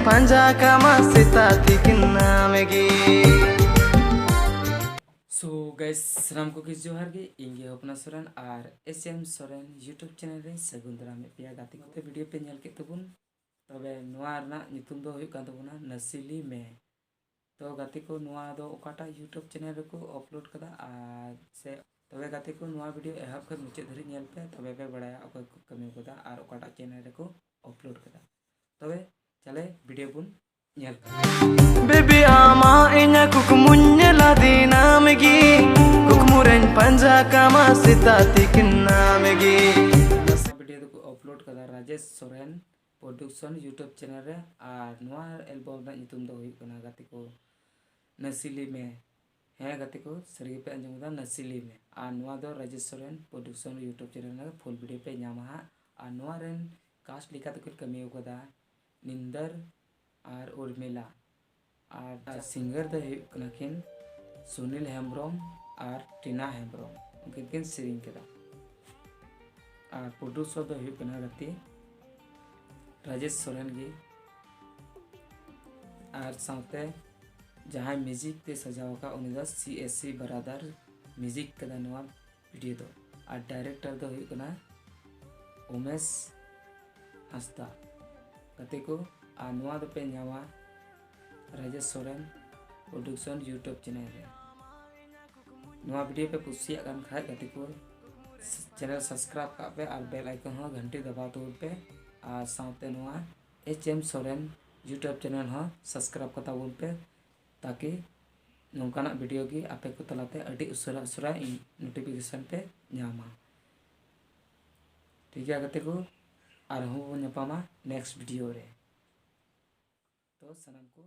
पंजा कामा Sita थिकिन नामेगी। So guys सानाम को किस जोहार गे इंगे अपना सोरेन और एसएम सोरेन यूट्यूब चैनल रे सगुन दाराम पेया गाती कोते वीडियो पे नेल के तबुन तबे नोआ रना नितुम दो हुयु कान तबुना नसीली में। तो गाती को नोआ दो ओकाटा यूट्यूब चैनल रे को अपलोड कदा आ से तबे गाती को नोआ वीडियो एहब खन मुचे धरि नेल पे तबे पे बड़ाया अकय को कमी कदा और ओकाटा चैनल रे को अपलोड कदा। तबे चले वीडियो बुन नेल बेबी आमा इन्या कुकमुन्य ला दीनामेगी कुकमुरेन पंजा कामा सीता थिकिन नामेगी। वीडियो को अपलोड कदा Rajesh Soren production YouTube channel रे और नोआ एल्बम ना नितुम दो हुयु कना गाती को नसीली में। है गाती को सरी पे अंजमदा नसीली में और नोआ दो Rajesh Soren production YouTube channel ना फुल वीडियो पे नामा और नोआ रेन कास्ट लिखा तो कमी कदा निंदर और उर्मिला और सिंगर दो हुयु कना किन सुनील हेम्ब्रम और टीना हेम्ब्रम उनकिन सेरिंग केदा और प्रोड्यूसर दो हुयु कना गाती राजेश सोरेन गी और साथे जहाँ म्यूजिक ते सजाव का उनी दो CSC बरादर म्यूजिक कदा नोआ वीडियो दो और डायरेक्टर दो हुयु कना उमेश हंसदा गाते को और नोआ दो पे नामा Rajesh Soren production YouTube channel रे। नोआ वीडियो पे कुसिया कान खाय गाते को चैनल सब्सक्राइब का पे और बेल आइकन हो घंटी दबाव तो पे और साथे नोआ HM सोरेन यूट्यूब चैनल हो सब्सक्राइब कता बोल पे ताकि नोंकाना वीडियो की आपे को तलाते अडी उसरा उसरा नोटिफिकेशन पे नामा। ठीक है गाते को और हम नेक्स्ट वीडियो रे तो सनम को